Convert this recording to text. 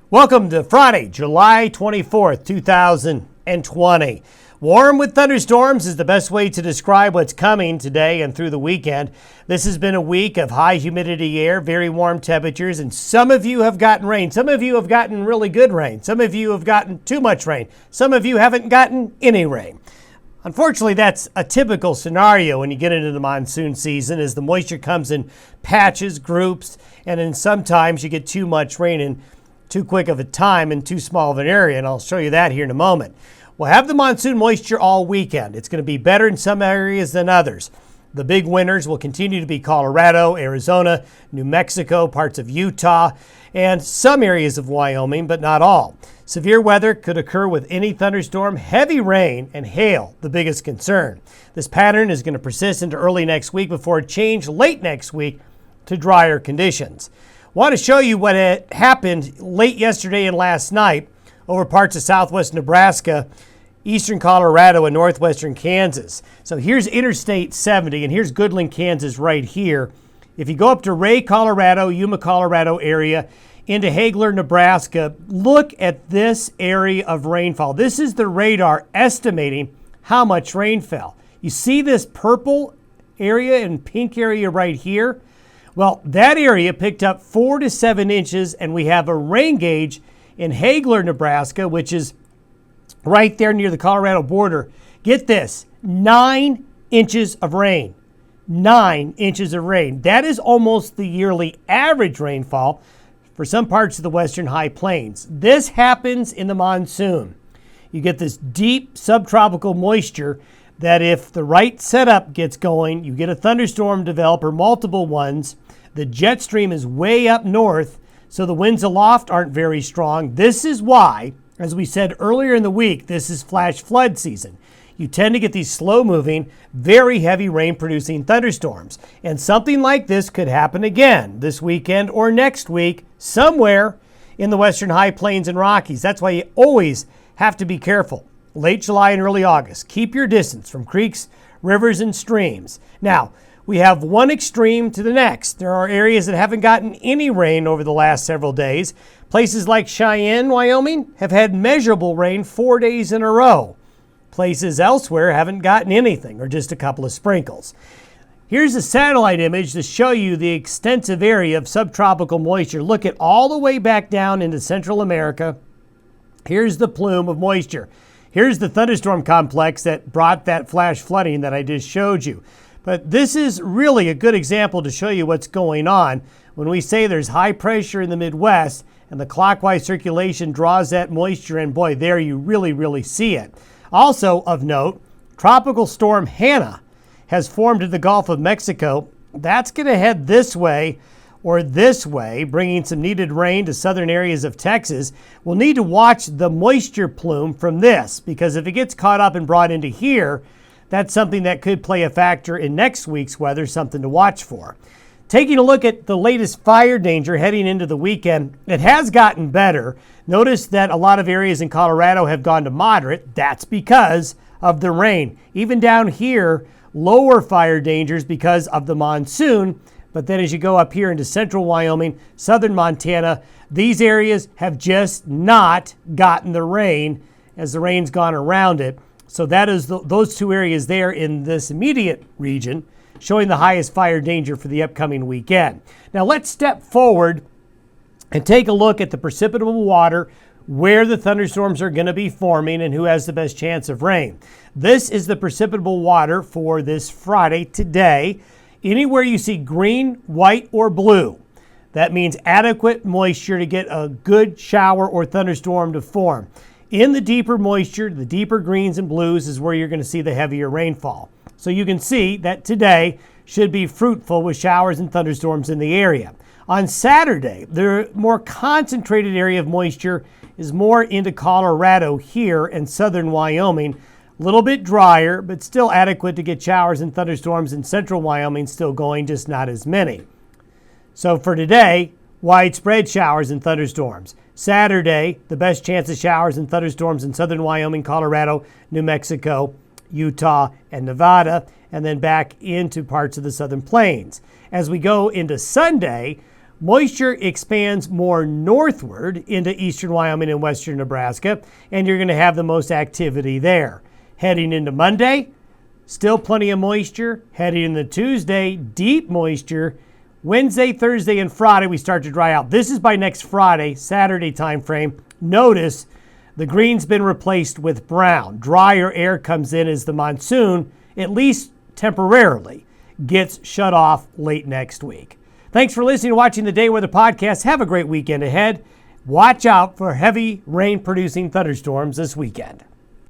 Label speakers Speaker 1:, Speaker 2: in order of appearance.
Speaker 1: Welcome to Friday, July 24th, 2020. Warm with thunderstorms is the best way to describe what's coming today and through the weekend. This has been a week of high humidity air, very warm temperatures, and some of you have gotten rain. Some of you have gotten really good rain. Some of you have gotten too much rain. Some of you haven't gotten any rain. Unfortunately, that's a typical scenario when you get into the monsoon season, as the moisture comes in patches, groups, and then sometimes you get too much rain in too quick of a time in too small of an area, and I'll show you that here in a moment. We'll have the monsoon moisture all weekend. It's going to be better in some areas than others. The big winners will continue to be Colorado, Arizona, New Mexico, parts of Utah, and some areas of Wyoming, but not all. Severe weather could occur with any thunderstorm, heavy rain, and hail, the biggest concern. This pattern is going to persist into early next week before it changes late next week to drier conditions. I want to show you what had happened late yesterday and last night over parts of southwest Nebraska, eastern Colorado, and northwestern Kansas. So here's Interstate 70, and here's Goodland, Kansas right here. If you go up to Ray, Colorado, Yuma, Colorado area, into Hagler, Nebraska, look at this area of rainfall. This is the radar estimating how much rain fell. You see this purple area and pink area right here? Well, that area picked up 4 to 7 inches, and we have a rain gauge in Hagler, Nebraska, which is right there near the Colorado border. Get this, 9 inches of rain. 9 inches of rain. That is almost the yearly average rainfall for some parts of the western high plains. This happens in the monsoon. You get this deep subtropical moisture that if the right setup gets going, you get a thunderstorm develop or multiple ones. The jet stream is way up north, so the winds aloft aren't very strong. This is why, as we said earlier in the week, this is flash flood season. You tend to get these slow-moving, very heavy rain-producing thunderstorms. And something like this could happen again this weekend or next week somewhere in the western high plains and Rockies. That's why you always have to be careful. Late July and early August. Keep your distance from creeks, rivers, and streams. Now, we have one extreme to the next. There are areas that haven't gotten any rain over the last several days. Places like Cheyenne, Wyoming, have had measurable rain 4 days in a row. Places elsewhere haven't gotten anything, or just a couple of sprinkles. Here's a satellite image to show you the extensive area of subtropical moisture. Look at all the way back down into Central America. Here's the plume of moisture. Here's the thunderstorm complex that brought that flash flooding that I just showed you. But this is really a good example to show you what's going on when we say there's high pressure in the Midwest and the clockwise circulation draws that moisture, and boy, there you really see it. Also of note, Tropical Storm Hannah has formed in the Gulf of Mexico. That's going to head this way or this way, bringing some needed rain to southern areas of Texas. We'll need to watch the moisture plume from this, because if it gets caught up and brought into here, that's something that could play a factor in next week's weather, something to watch for. Taking a look at the latest fire danger heading into the weekend, it has gotten better. Notice that a lot of areas in Colorado have gone to moderate. That's because of the rain. Even down here, lower fire dangers because of the monsoon. But then as you go up here into central Wyoming, southern Montana, these areas have just not gotten the rain as the rain's gone around it. So that is those two areas there in this immediate region showing the highest fire danger for the upcoming weekend. Now let's step forward and take a look at the precipitable water, where the thunderstorms are going to be forming and who has the best chance of rain. This is the precipitable water for this Friday today. Anywhere you see green, white, or blue, that means adequate moisture to get a good shower or thunderstorm to form. In the deeper moisture, the deeper greens and blues is where you're going to see the heavier rainfall. So you can see that today should be fruitful with showers and thunderstorms in the area. On Saturday, the more concentrated area of moisture is more into Colorado here and southern Wyoming. A little bit drier, but still adequate to get showers and thunderstorms in central Wyoming, still going, just not as many. So for today, widespread showers and thunderstorms. Saturday, the best chance of showers and thunderstorms in southern Wyoming, Colorado, New Mexico, Utah, and Nevada, and then back into parts of the southern plains. As we go into Sunday, Moisture expands more northward into eastern Wyoming and western Nebraska, and you're going to have the most activity there. Heading into Monday, still plenty of moisture. Heading into Tuesday, deep moisture. Wednesday, Thursday, and Friday, we start to dry out. This is by next Friday, Saturday time frame. Notice the green's been replaced with brown. Drier air comes in as the monsoon, at least temporarily, gets shut off late next week. Thanks for listening and watching the Day Weather Podcast. Have a great weekend ahead. Watch out for heavy rain-producing thunderstorms this weekend.